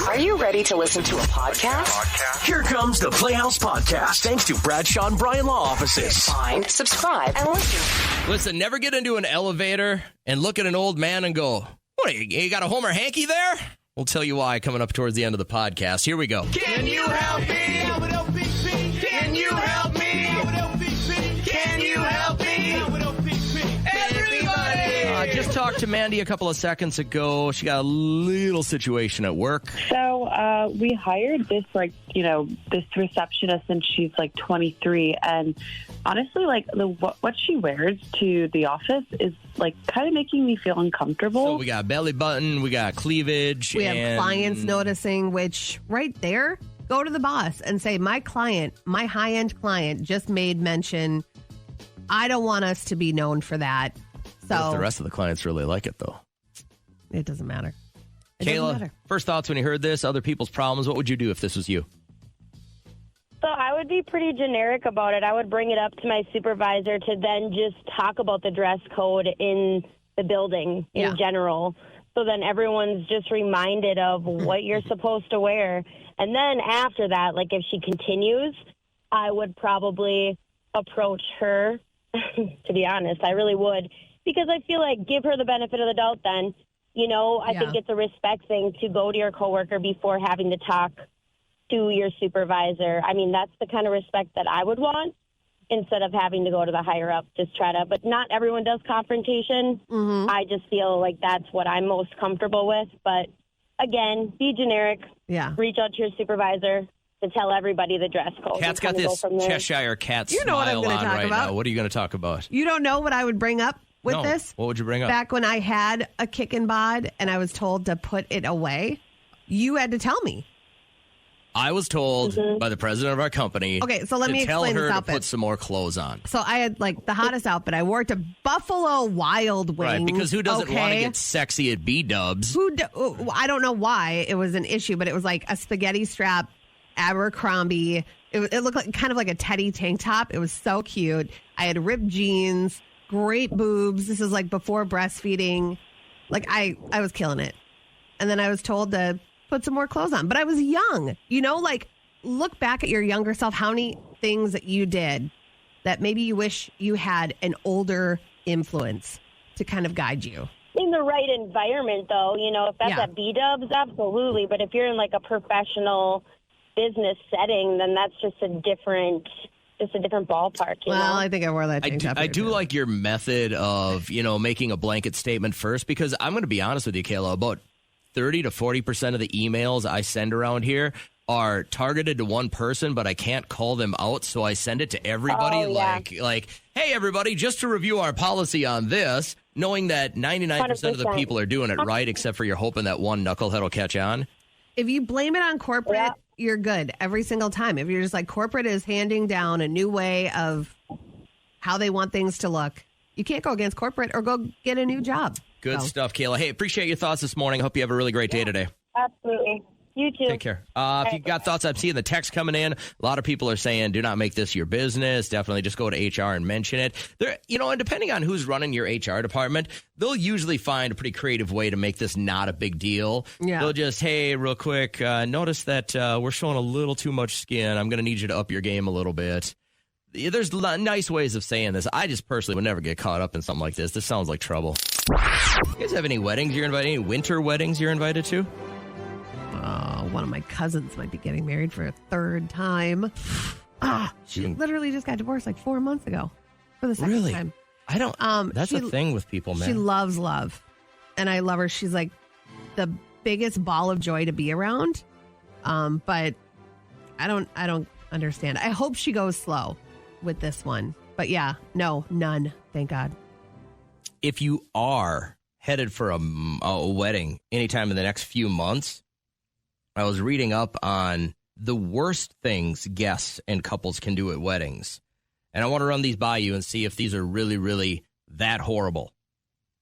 Are you ready to listen to a podcast? Here comes the Playhouse Podcast, thanks to Bradshaw and Bryan Law Offices. Find, subscribe, and listen. Listen, never get into an elevator and look at an old man and go, what, you got a Homer Hanky there? We'll tell you why coming up towards the end of the podcast. Here we go. Can you help me? Can you help me? Can you help me? Everybody! I just talked to Mandy a couple of seconds ago. She got a little situation at work. So we hired this, this receptionist, and she's 23. And honestly, what she wears to the office is kind of making me feel uncomfortable. So we got belly button, we got cleavage. We have clients noticing, which right there, go to the boss and say, my client, my high-end client just made mention, I don't want us to be known for that. So What if the rest of the clients really like it, though? It doesn't matter. Kayla, first thoughts when you heard this, other people's problems, what would you do if this was you? So I would be pretty generic about it. I would bring it up to my supervisor to then just talk about the dress code in the building in general. So then everyone's just reminded of what you're supposed to wear. And then after that, if she continues, I would probably approach her, to be honest. I really would. Because I feel give her the benefit of the doubt then. I think it's a respect thing to go to your coworker before having to talk to your supervisor. I mean, that's the kind of respect that I would want instead of having to go to the higher up. But not everyone does confrontation. Mm-hmm. I just feel that's what I'm most comfortable with. But again, be generic. Yeah. Reach out to your supervisor to tell everybody the dress code. Kat's got this Cheshire cat You know what I'm smile gonna on talk right about. now. What are you going to talk about? You don't know what I would bring up with this? What would you bring up? Back when I had a kick and bod and I was told to put it away, you had to tell me. I was told by the president of our company so let me to tell explain her this to outfit. put some more clothes on. So I had the hottest outfit. I wore it to Buffalo Wild Wings. Right, because who doesn't want to get sexy at B-dubs? I don't know why it was an issue, but it was a spaghetti strap, Abercrombie. It looked kind of like a Teddy tank top. It was so cute. I had ripped jeans, great boobs. This is before breastfeeding. I was killing it. And then I was told to put some more clothes on. But I was young. Look back at your younger self, how many things that you did that maybe you wish you had an older influence to kind of guide you. In the right environment, though, if that's at B-dubs, absolutely. But if you're in a professional business setting, then that's just a different ballpark. You know? I think I wore that tank top. I do like your method of, making a blanket statement first, because I'm going to be honest with you, Kayla, about 30 to 40% of the emails I send around here are targeted to one person, but I can't call them out, so I send it to everybody hey, everybody, just to review our policy on this, knowing that 99% of the people are doing it right, except for you're hoping that one knucklehead will catch on. If you blame it on corporate, you're good every single time. If you're just corporate is handing down a new way of how they want things to look, you can't go against corporate or go get a new job. Good stuff, Kayla. Hey, appreciate your thoughts this morning. Hope you have a really great day today. Absolutely. You too. Take care. If you've got thoughts, I'm seeing the text coming in. A lot of people are saying, do not make this your business. Definitely just go to HR and mention it. And depending on who's running your HR department, they'll usually find a pretty creative way to make this not a big deal. Yeah. They'll just, hey, real quick, notice that we're showing a little too much skin. I'm going to need you to up your game a little bit. There's nice ways of saying this. I just personally would never get caught up in something like this. This sounds like trouble. You guys have any weddings you're invited? Any winter weddings you're invited to? One of my cousins might be getting married for a third time. She literally just got divorced 4 months ago for the second time. I don't. That's a thing with people, man. She loves love, and I love her. She's the biggest ball of joy to be around. But I don't understand. I hope she goes slow with this one. But yeah, no, none. Thank God. If you are headed for a wedding anytime in the next few months, I was reading up on the worst things guests and couples can do at weddings. And I want to run these by you and see if these are really, really that horrible.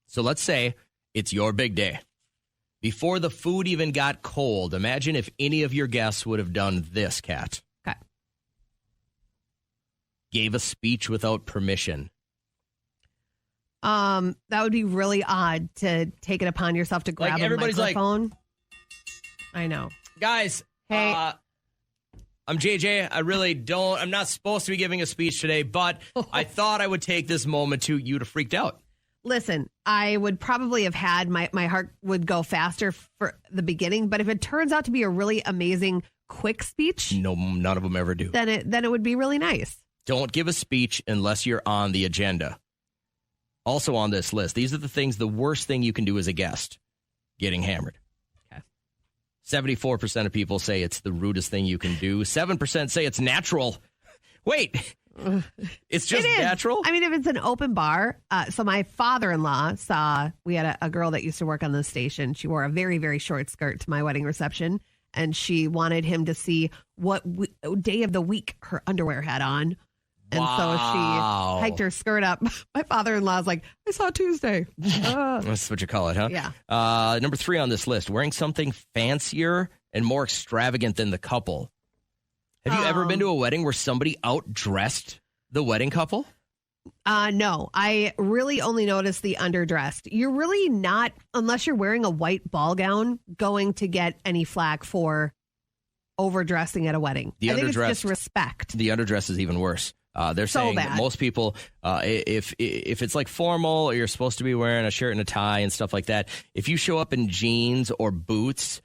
So let's say it's your big day. Before the food even got cold, imagine if any of your guests would have done this, Kat. Okay. Gave a speech without permission. That would be really odd to take it upon yourself to grab a microphone. I know. Guys, Hey. I'm JJ. I'm not supposed to be giving a speech today, but I thought I would take this moment you'd have freaked out. Listen, I would probably have had my heart would go faster for the beginning, but if it turns out to be a really amazing quick speech, No, none of them ever do. then it would be really nice. Don't give a speech unless you're on the agenda. Also on this list, these are the worst thing you can do as a guest, getting hammered. Okay. 74% of people say it's the rudest thing you can do. 7% say it's natural. Wait, it's just It is. natural? I mean, if it's an open bar. So my father-in-law we had a girl that used to work on the station. She wore a very, very short skirt to my wedding reception, and she wanted him to see what day of the week her underwear had on. And so she hiked her skirt up. My father-in-law's like, I saw Tuesday. That's what you call it, huh? Yeah. Number 3 on this list, wearing something fancier and more extravagant than the couple. Have you ever been to a wedding where somebody outdressed the wedding couple? No, I really only noticed the underdressed. You're really not, unless you're wearing a white ball gown, going to get any flack for overdressing at a wedding. I think it's just respect. The underdress is even worse. They're saying that most people, if it's like formal or you're supposed to be wearing a shirt and a tie and stuff like that, if you show up in jeans or boots,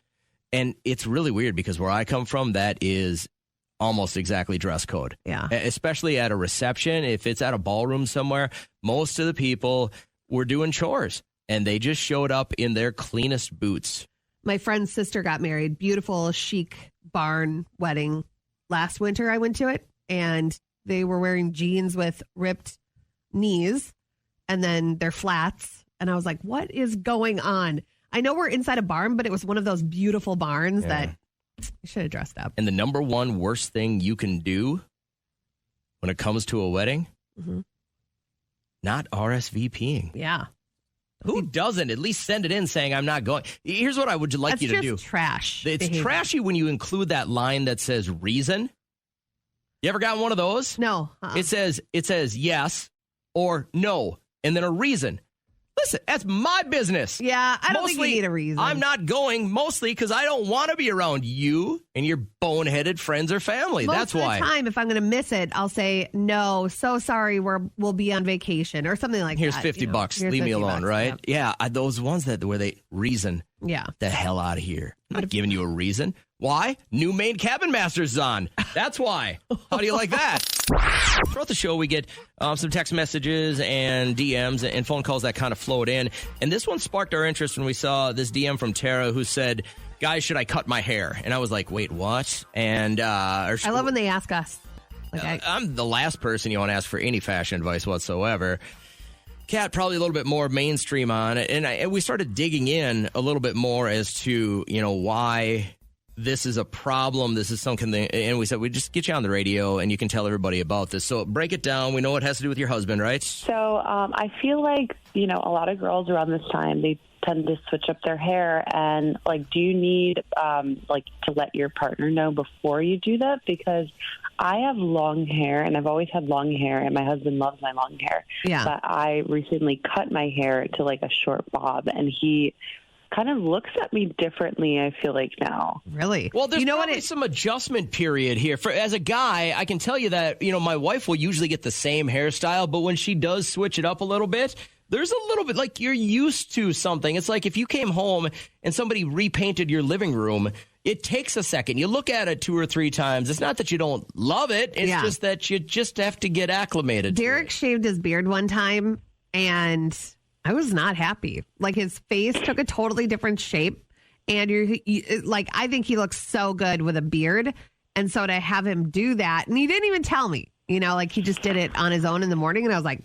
and it's really weird because where I come from, that is almost exactly dress code. Yeah. Especially at a reception. If it's at a ballroom somewhere, most of the people were doing chores and they just showed up in their cleanest boots. My friend's sister got married. Beautiful, chic barn wedding. Last winter I went to it, and they were wearing jeans with ripped knees and then their flats. And I was like, what is going on? I know we're inside a barn, but it was one of those beautiful barns that you should have dressed up. And the number one worst thing you can do when it comes to a wedding, not RSVPing. Yeah. Who doesn't at least send it in saying, I'm not going? Here's what I would like you to do. That's just trash. It's behavior. trashy when you include that line that says reason. You ever gotten one of those? No. It says yes or no, and then a reason. Listen, that's my business. Yeah, I don't think you need a reason. I'm not going mostly because I don't want to be around you and your boneheaded friends or family. That's why. Most of the time, if I'm going to miss it, I'll say, no, so sorry, we'll be on vacation or something like Here's that. $50. Here's Leave me $50, alone, right? Yeah, those ones where they reason. Yeah. The hell out of here. I'm not giving you a reason. Why? New Maine Cabin Masters is on. That's why. How do you like that? Throughout the show, we get some text messages and DMs and phone calls that kind of float in. And this one sparked our interest when we saw this DM from Tara who said, guys, should I cut my hair? And I was like, wait, what? And I love when they ask us. I'm the last person you want to ask for any fashion advice whatsoever. Kat, probably a little bit more mainstream on it. And we started digging in a little bit more as to, why this is a problem. This is something that, and we said, we just get you on the radio and you can tell everybody about this. So break it down. We know it has to do with your husband, right? So I feel like, a lot of girls around this time, they tend to switch up their hair. And, do you need, to let your partner know before you do that? Because I have long hair, and I've always had long hair, and my husband loves my long hair. Yeah. But I recently cut my hair to, a short bob, and he kind of looks at me differently, I feel like, now. Really? Well, there's probably some adjustment period here. As a guy, I can tell you that, my wife will usually get the same hairstyle, but when she does switch it up a little bit, there's a little bit you're used to something. It's like if you came home and somebody repainted your living room, it takes a second. You look at it 2 or 3 times. It's not that you don't love it. It's just that you just have to get acclimated. Derek shaved his beard one time, and I was not happy. His face took a totally different shape, and I think he looks so good with a beard. And so to have him do that, and he didn't even tell me, he just did it on his own in the morning, and I was like,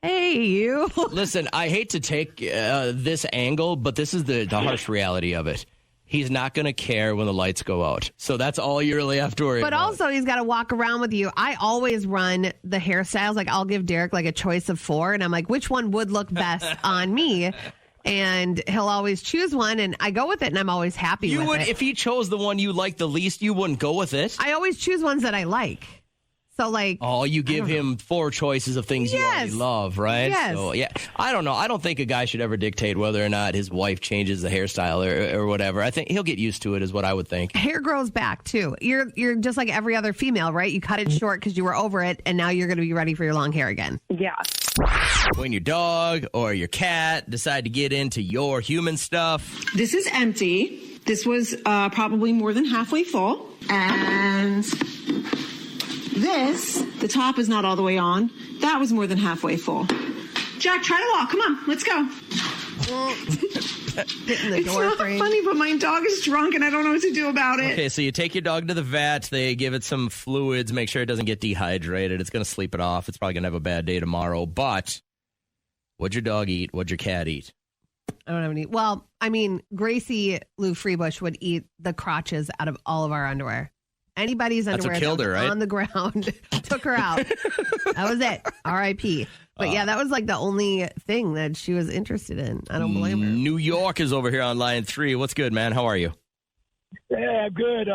hey, you. Listen, I hate to take this angle, but this is the harsh reality of it. He's not going to care when the lights go out. So that's all you really have to worry about. But also, he's got to walk around with you. I always run the hairstyles. I'll give Derek a choice of 4. And I'm like, which one would look best on me? And he'll always choose one. And I go with it. And I'm always happy with it. If he chose the one you like the least, you wouldn't go with it. I always choose ones that I like. So, like... Oh, you give him 4 choices of things you already love, right? Yes. So, yeah. I don't know. I don't think a guy should ever dictate whether or not his wife changes the hairstyle or whatever. I think he'll get used to it is what I would think. Hair grows back, too. You're just like every other female, right? You cut it short because you were over it, and now you're going to be ready for your long hair again. Yeah. When your dog or your cat decide to get into your human stuff. This is empty. This was probably more than halfway full. And this, the top is not all the way on. That was more than halfway full. Jack, try to walk. Come on, let's go. It's not funny, but my dog is drunk and I don't know what to do about it. Okay, so you take your dog to the vet. They give it some fluids, make sure it doesn't get dehydrated. It's going to sleep it off. It's probably going to have a bad day tomorrow. But what'd your dog eat? What'd your cat eat? I don't have any. Well, I mean, Gracie Lou Freebush would eat the crotches out of all of our underwear. Anybody's underwear what killed her, right? on the ground took her out. That was it. R.I.P. But yeah, that was like the only thing that she was interested in. I don't blame her. New York is over here on line 3. What's good, man? How are you? Yeah, good.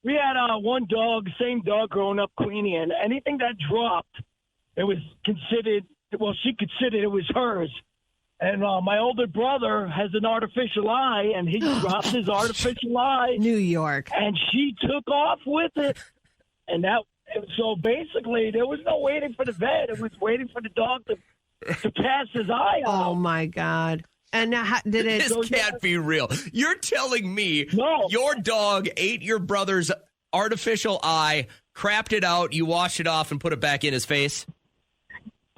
We had one dog, same dog growing up, Queenie, and anything that dropped, it was considered, well, she considered it was hers. And my older brother has an artificial eye, and he dropped his artificial eye. New York. And she took off with it. And so basically, there was no waiting for the vet. It was waiting for the dog to pass his eye out. Oh, my God. And how, did it... This can't be real. You're telling me your dog ate your brother's artificial eye, crapped it out, you washed it off, and put it back in his face?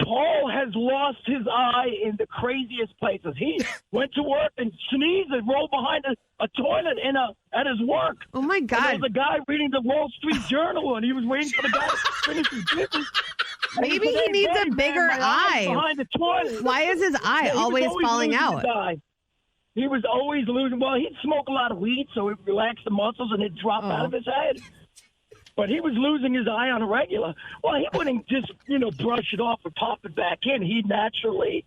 Paul has lost his eye in the craziest places. He went to work and sneezed and rolled behind a toilet at his work. Oh, my God. And there was a guy reading the Wall Street Journal, and he was waiting for the guy to finish his business. Maybe he needs a bigger eye. Behind the toilet. Why is his eye always falling out? He was always losing. Well, he'd smoke a lot of weed, so he'd relax the muscles, and it'd drop out of his head. But he was losing his eye on a regular. Well, he wouldn't just, brush it off or pop it back in. He'd naturally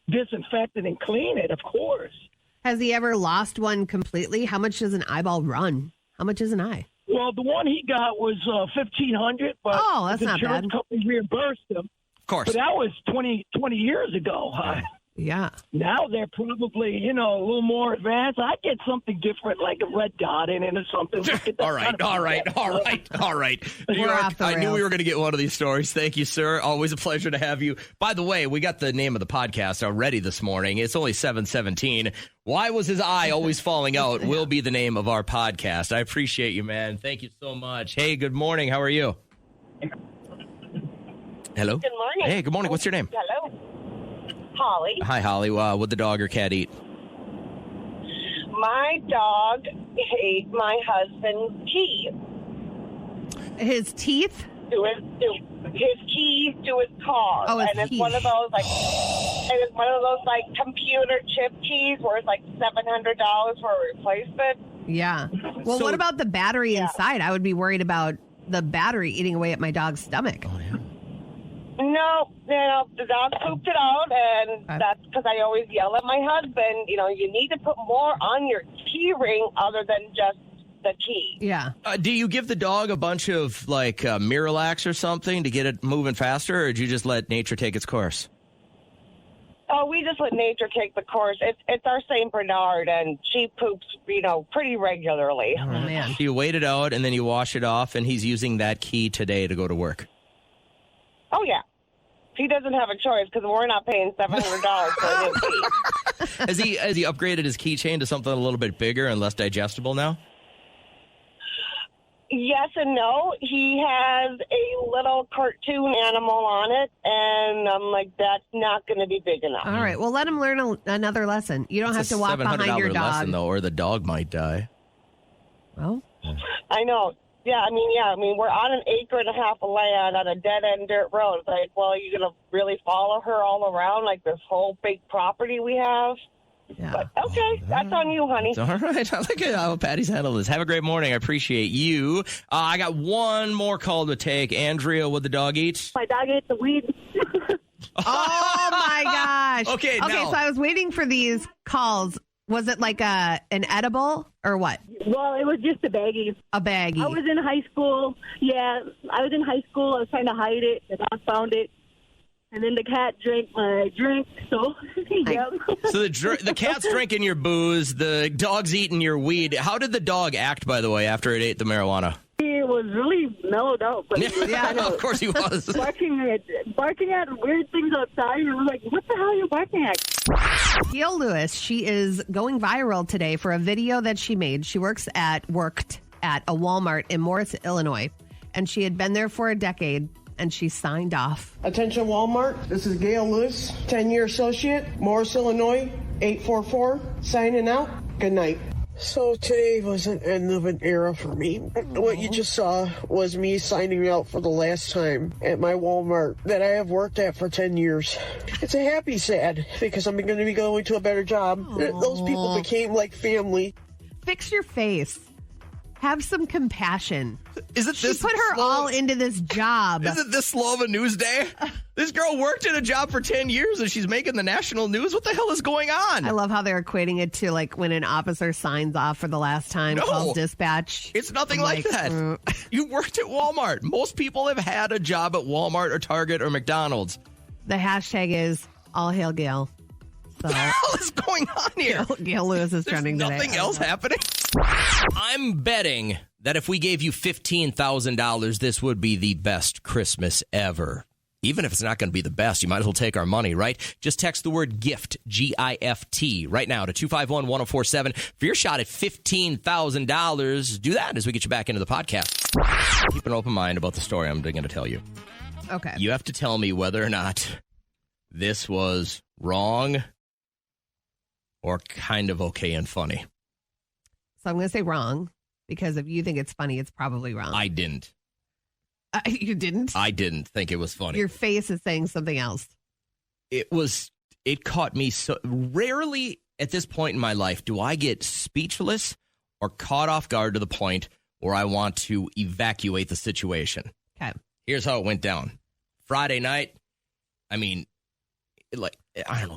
disinfect it and clean it, of course. Has he ever lost one completely? How much does an eyeball run? How much is an eye? Well, the one he got was $1,500, but that's the not insurance bad. company reimbursed him. Of course. But that was 20 years ago. Yeah. Now they're probably, a little more advanced. I'd get something different, like a red dot in it or something. All right. New York, I knew we were going to get one of these stories. Thank you, sir. Always a pleasure to have you. By the way, we got the name of the podcast already this morning. It's only 7:17. Why was his eye always falling out will be the name of our podcast. I appreciate you, man. Thank you so much. Hey, good morning. How are you? Hello? Good morning. Hey, good morning. What's your name? Hello. Holly. Hi, Holly. What'd the dog or cat eat? My dog ate my husband's keys. His teeth? His keys to his car. Oh, and it's one of those computer chip keys where it's like $700 for a replacement. Yeah. Well, what about the battery inside? I would be worried about the battery eating away at my dog's stomach. Oh, yeah. No, the dog pooped it out, and that's because I always yell at my husband, you need to put more on your key ring other than just the key. Yeah. Do you give the dog a bunch of, Miralax or something to get it moving faster, or do you just let nature take its course? Oh, we just let nature take the course. It's our St. Bernard, and she poops, pretty regularly. Oh, man. So you wait it out, and then you wash it off, and he's using that key today to go to work. Oh, yeah. He doesn't have a choice because we're not paying $700 for a new key. Has he upgraded his keychain to something a little bit bigger and less digestible now? Yes and no. He has a little cartoon animal on it, and I'm like, that's not going to be big enough. All right. Well, let him learn another lesson. You don't have to walk behind your dog. Lesson, though, or the dog might die. Well, I know. Yeah, I mean, we're on an acre and a half of land on a dead-end dirt road. It's like, well, are you going to really follow her all around, like this whole big property we have? Yeah. But, okay, that's on you, honey. All right. I like how Patty's handled this. Have a great morning. I appreciate you. I got one more call to take. Andrea, what'd the dog eat? My dog ate the weed. Oh, my gosh. Okay, so I was waiting for these calls. Was it like an edible or what? Well, it was just a baggie. A baggie. I was in high school. Yeah, I was in high school. I was trying to hide it. The dog found it. And then the cat drank my drink. So, yeah. So the cat's drinking your booze. The dog's eating your weed. How did the dog act, by the way, after it ate the marijuana? He was really mellowed out. But yeah, of course he was. Barking at weird things outside. And I was like, what the hell are you barking at? Gail Lewis, she is going viral today for a video that she made. She worked at a Walmart in Morris, Illinois, and she had been there for a decade, and she signed off. Attention Walmart, this is Gail Lewis, 10-year associate, Morris, Illinois, 844, signing out. Good night. So today was an end of an era for me. What you just saw was me signing out for the last time at my Walmart that I have worked at for 10 years. It's a happy sad because I'm going to be going to a better job. Aww. Those people became like family. Fix your face. Have some compassion. Is it this? She put her all into this job. Is it this slow of a news day? This girl worked in a job for 10 years and she's making the national news. What the hell is going on? I love how they're equating it to like when an officer signs off for the last time, calls dispatch. It's nothing like that. You worked at Walmart. Most people have had a job at Walmart or Target or McDonald's. The hashtag is all hail Gail. So, what the hell is going on here? Gail Lewis is trending today. Nothing else happening? I'm betting that if we gave you $15,000, this would be the best Christmas ever. Even if it's not going to be the best, you might as well take our money, right? Just text the word GIFT, G-I-F-T, right now to 251-1047 for your shot at $15,000. Do that as we get you back into the podcast. Keep an open mind about the story I'm going to tell you. Okay. You have to tell me whether or not this was wrong or kind of okay and funny. So I'm going to say wrong because if you think it's funny, it's probably wrong. I didn't. You didn't? I didn't think it was funny. Your face is saying something else. It caught me so rarely at this point in my life do I get speechless or caught off guard to the point where I want to evacuate the situation. Okay. Here's how it went down. Friday night, I mean,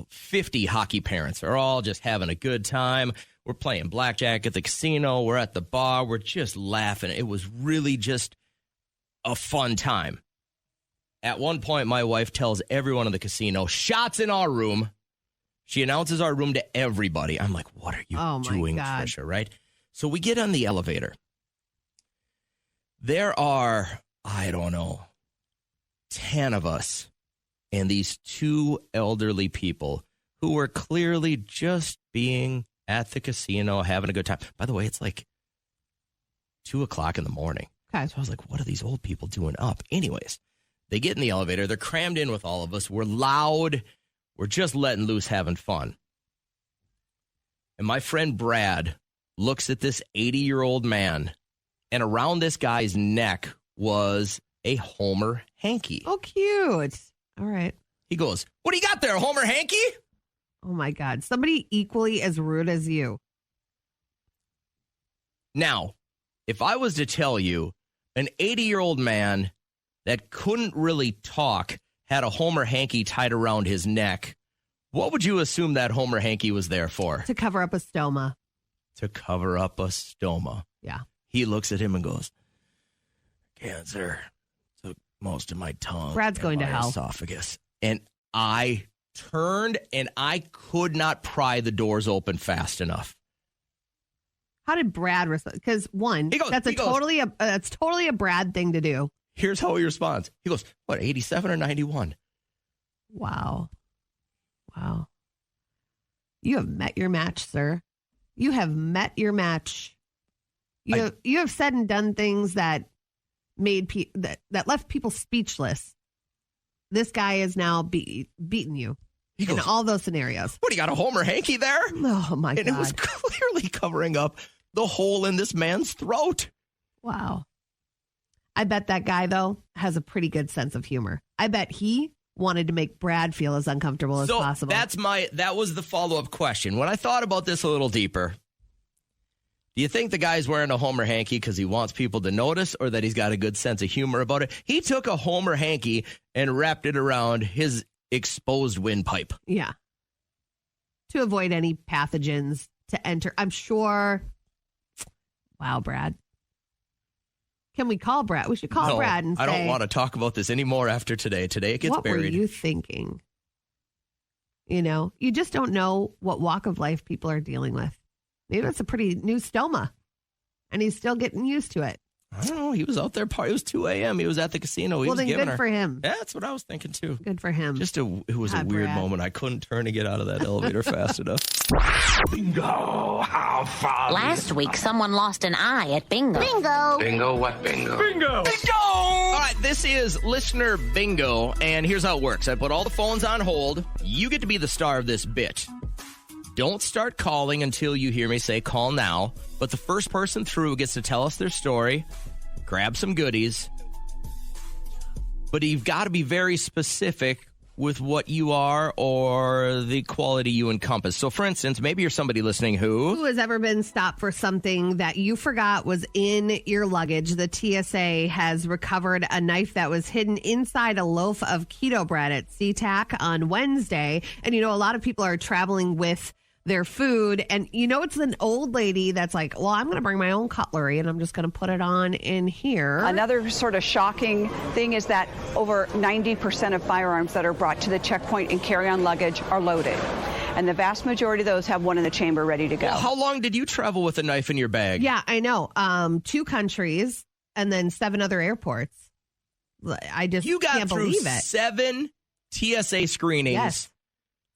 50 hockey parents are all just having a good time. We're playing blackjack at the casino. We're at the bar. We're just laughing. It was really just a fun time. At one point, my wife tells everyone in the casino, shots in our room. She announces our room to everybody. I'm like, what are you doing, Trisha, right? So we get on the elevator. There are, 10 of us and these two elderly people who were clearly just being at the casino, having a good time. By the way, it's like 2:00 in the morning. Okay. So I was like, what are these old people doing up? Anyways, they get in the elevator. They're crammed in with all of us. We're loud. We're just letting loose, having fun. And my friend Brad looks at this 80-year-old man, and around this guy's neck was a Homer hanky. Oh, cute. All right. He goes, what do you got there, a Homer hanky? Oh, my God. Somebody equally as rude as you. Now, if I was to tell you an 80-year-old man that couldn't really talk had a Homer hanky tied around his neck, what would you assume that Homer hanky was there for? To cover up a stoma. To cover up a stoma. Yeah. He looks at him and goes, cancer took most of my tongue. Brad's going to hell. Esophagus. And I turned and I could not pry the doors open fast enough. How did Brad respond? Because that's totally a Brad thing to do. Here's how he responds. He goes, what, 87 or 91? Wow. You have met your match, sir. You have met your match. You have said and done things that made that left people speechless. This guy is now beating you in all those scenarios. What, you got a Homer hanky there? Oh, my God. And it was clearly covering up the hole in this man's throat. Wow. I bet that guy, though, has a pretty good sense of humor. I bet he wanted to make Brad feel as uncomfortable as possible. That was the follow-up question. When I thought about this a little deeper, do you think the guy's wearing a Homer hanky because he wants people to notice or that he's got a good sense of humor about it? He took a Homer hanky and wrapped it around his exposed windpipe. Yeah. To avoid any pathogens to enter. I'm sure Wow, Brad. Can we call Brad? We should call Brad and say, I don't want to talk about this anymore after today. Today it gets buried. What were you thinking? You know, you just don't know what walk of life people are dealing with. Maybe it's a pretty new stoma, and he's still getting used to it. I don't know. He was out there. It was 2 a.m. He was at the casino. He was then giving good her. for him. Yeah, that's what I was thinking, too. Good for him. It was a weird moment. I couldn't turn to get out of that elevator fast enough. Bingo! How fun! Last week, someone lost an eye at bingo. Bingo! Bingo what bingo? Bingo! Bingo! All right, this is Listener Bingo, and here's how it works. I put all the phones on hold. You get to be the star of this bit. Don't start calling until you hear me say call now, but the first person through gets to tell us their story, grab some goodies, but you've got to be very specific with what you are or the quality you encompass. So, for instance, maybe you're somebody listening who has ever been stopped for something that you forgot was in your luggage. The TSA has recovered a knife that was hidden inside a loaf of keto bread at SeaTac on Wednesday. And, you know, a lot of people are traveling with their food, and you know it's an old lady that's like, well, I'm going to bring my own cutlery and I'm just going to put it on in here. Another sort of shocking thing is that over 90% of firearms that are brought to the checkpoint in carry-on luggage are loaded, and the vast majority of those have one in the chamber ready to go. Well, how long did you travel with a knife in your bag? Yeah, I know. 2 countries and then 7 other airports. I just can't believe it. 7 TSA screenings. Yes.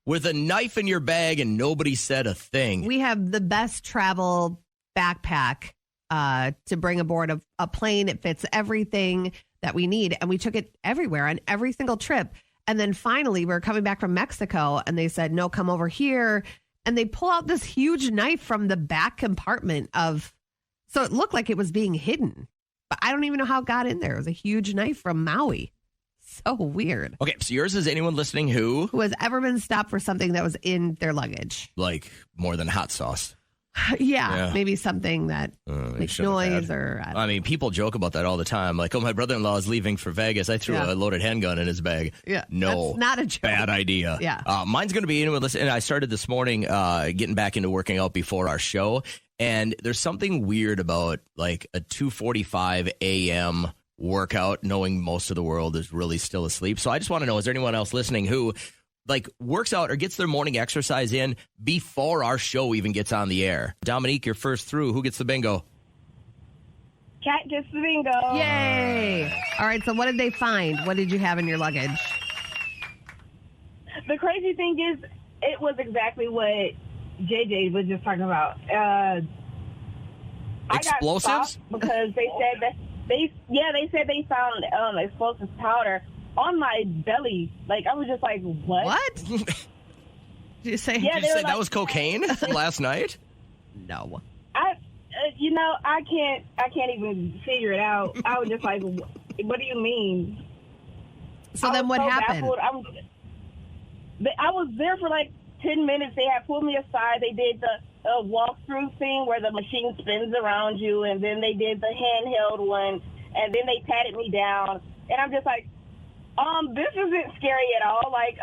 With a knife in your bag and nobody said a thing. We have the best travel backpack to bring aboard a plane. It fits everything that we need. And we took it everywhere on every single trip. And then finally, we were coming back from Mexico and they said, no, come over here. And they pull out this huge knife from the back compartment so it looked like it was being hidden. But I don't even know how it got in there. It was a huge knife from Maui. So weird. Okay, so yours is anyone listening who has ever been stopped for something that was in their luggage. Like more than hot sauce. Yeah, maybe something that makes noise or... I mean, people joke about that all the time. Like, oh, my brother-in-law is leaving for Vegas. I threw a loaded handgun in his bag. Yeah, no, that's not a joke. Bad idea. Yeah. Mine's going to be anyone listening. I started this morning getting back into working out before our show. And there's something weird about like a 2:45 a.m. workout, knowing most of the world is really still asleep. So I just want to know, is there anyone else listening who like works out or gets their morning exercise in before our show even gets on the air? Dominique, you're first through. Who gets the bingo? Cat gets the bingo. Yay. All right, so what did they find? What did you have in your luggage? The crazy thing is, it was exactly what JJ was just talking about. Explosives? I got stopped because they said that they said they found explosive powder on my belly. Like, I was just like, what? Did you say? Yeah, Did you say that was cocaine last night? No. I can't even figure it out. I was just like, what do you mean? So then what happened? I was there for like 10 minutes. They had pulled me aside. They did the walkthrough thing where the machine spins around you, and then they did the handheld one, and then they patted me down. And I'm just like, this isn't scary at all. Like,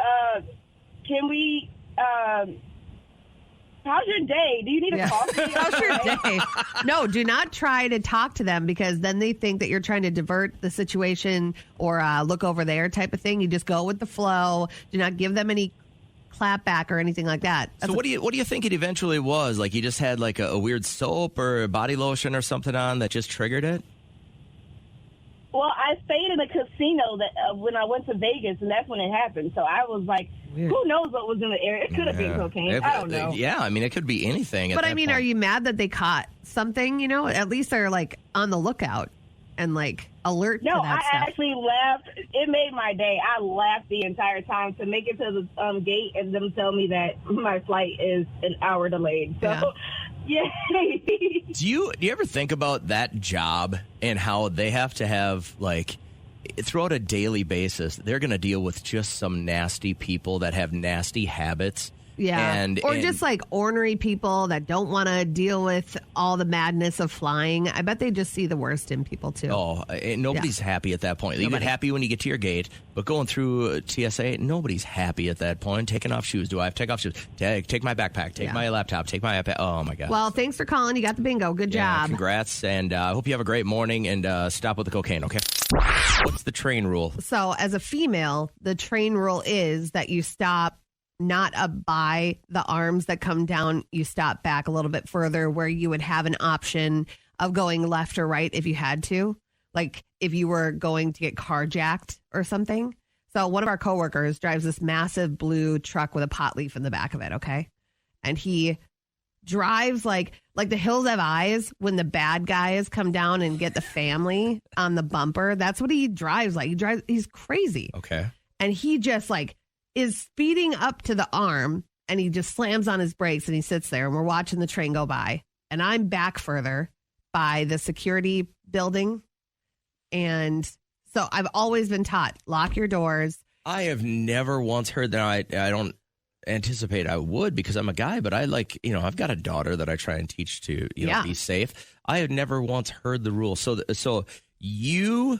can we, how's your day? Do you need a coffee? How's your day? No, do not try to talk to them, because then they think that you're trying to divert the situation or look over there type of thing. You just go with the flow. Do not give them any clap back or anything like that. So what do you think it eventually was? Like, you just had like a weird soap or body lotion or something on that just triggered it? Well, I stayed in a casino that when I went to Vegas, and that's when it happened. So I was like, weird. Who knows what was in the air? It could have been cocaine. I don't know. Yeah, I mean, it could be anything. But I mean, are you mad that they caught something? You know, at least they're like on the lookout and like alert to that I stuff. actually laughed. It made my day. I laughed the entire time to make it to the gate and them tell me that my flight is an hour delayed. So, yay. Do you ever think about that job and how they have to have, like, throughout a daily basis, they're going to deal with just some nasty people that have nasty habits Yeah. Or just like ornery people that don't want to deal with all the madness of flying. I bet they just see the worst in people too. Oh, nobody's happy at that point. You get happy when you get to your gate, but going through TSA, nobody's happy at that point. Taking off shoes. Do I have to take off shoes? Take my backpack. Take my laptop. Take my iPad. Oh, my God. Well, thanks for calling. You got the bingo. Good job. Congrats. And I hope you have a great morning and stop with the cocaine, okay? What's the train rule? So as a female, the train rule is that you stop not up by the arms that come down. You stop back a little bit further where you would have an option of going left or right if you had to, like if you were going to get carjacked or something. So one of our coworkers drives this massive blue truck with a pot leaf in the back of it, okay? And he drives like the Hills Have Eyes when the bad guys come down and get the family on the bumper. That's what he drives like. He's crazy. Okay. And he just like is speeding up to the arm and he just slams on his brakes and he sits there and we're watching the train go by. And I'm back further by the security building. And so I've always been taught, lock your doors. I have never once heard that. I don't anticipate I would because I'm a guy, but I I've got a daughter that I try and teach to, be safe. I have never once heard the rule. So you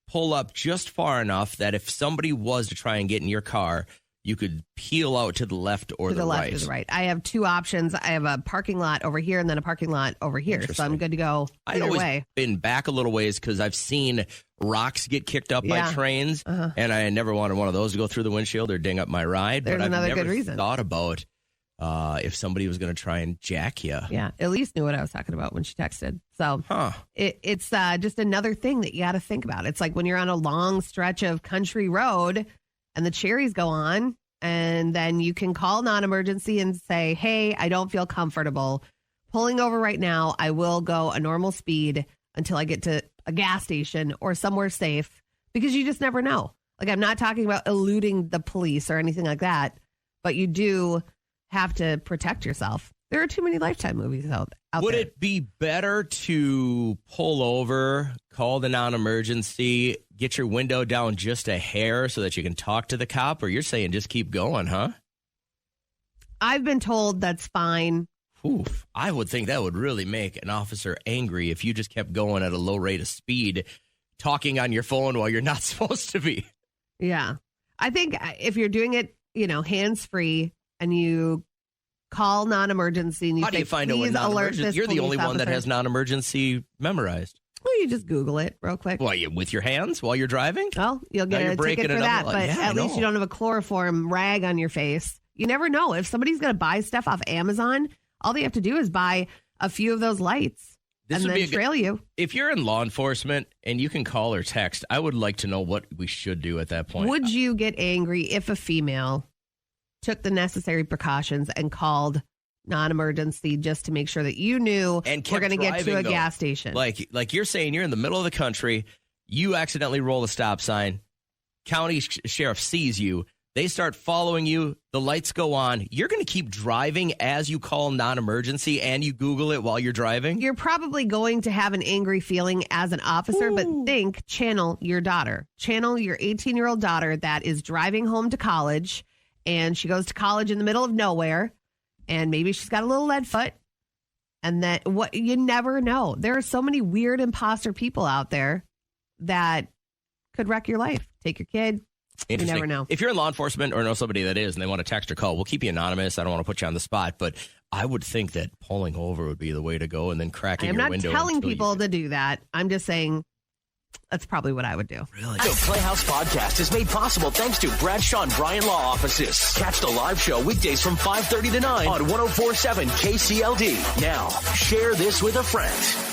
pull up just far enough that if somebody was to try and get in your car, you could peel out to the left or the right. To the right. I have two options. I have a parking lot over here and then a parking lot over here. So I'm good to go either way. I've always been back a little ways because I've seen rocks get kicked up by trains, and I never wanted one of those to go through the windshield or ding up my ride. There's another good reason. I've never thought about if somebody was going to try and jack you. Yeah, Elise knew what I was talking about when she texted. So it's just another thing that you got to think about. It's like when you're on a long stretch of country road and the cherries go on, and then you can call non-emergency and say, hey, I don't feel comfortable pulling over right now. I will go a normal speed until I get to a gas station or somewhere safe, because you just never know. Like, I'm not talking about eluding the police or anything like that, but you do have to protect yourself. There are too many Lifetime movies out Would there. it be better to pull over, call the non-emergency, get your window down just a hair so that you can talk to the cop, or you're saying just keep going, huh? I've been told that's fine. Oof. I would think that would really make an officer angry if you just kept going at a low rate of speed, talking on your phone while you're not supposed to be. Yeah. I think if you're doing it, hands-free, and you call non-emergency and you How do you find out what non-emergency? You're the only one that has non-emergency memorized. Well, you just Google it real quick. Well, with your hands while you're driving? Well, you'll get a ticket for that, but at least you don't have a chloroform rag on your face. You never know. If somebody's going to buy stuff off Amazon, all they have to do is buy a few of those lights and then trail you. If you're in law enforcement and you can call or text, I would like to know what we should do at that point. Would you get angry if a female took the necessary precautions and called non-emergency just to make sure that you knew we're going to get to a gas station? Like you're saying, you're in the middle of the country, you accidentally roll a stop sign, county sheriff sees you, they start following you, the lights go on, you're going to keep driving as you call non-emergency and you Google it while you're driving? You're probably going to have an angry feeling as an officer, but channel your daughter. Channel your 18-year-old daughter that is driving home to college, and she goes to college in the middle of nowhere, and maybe she's got a little lead foot. And that you never know. There are so many weird imposter people out there that could wreck your life. Take your kid. You never know. If you're in law enforcement or know somebody that is and they want to text or call, we'll keep you anonymous. I don't want to put you on the spot, but I would think that pulling over would be the way to go, and then cracking your window. I'm not telling people to do that. I'm just saying that's probably what I would do. Really? The Playhouse Podcast is made possible thanks to Bradshaw and Bryan Law Offices. Catch the live show weekdays from 5:30 to 9 on 104.7 KCLD. Now, share this with a friend.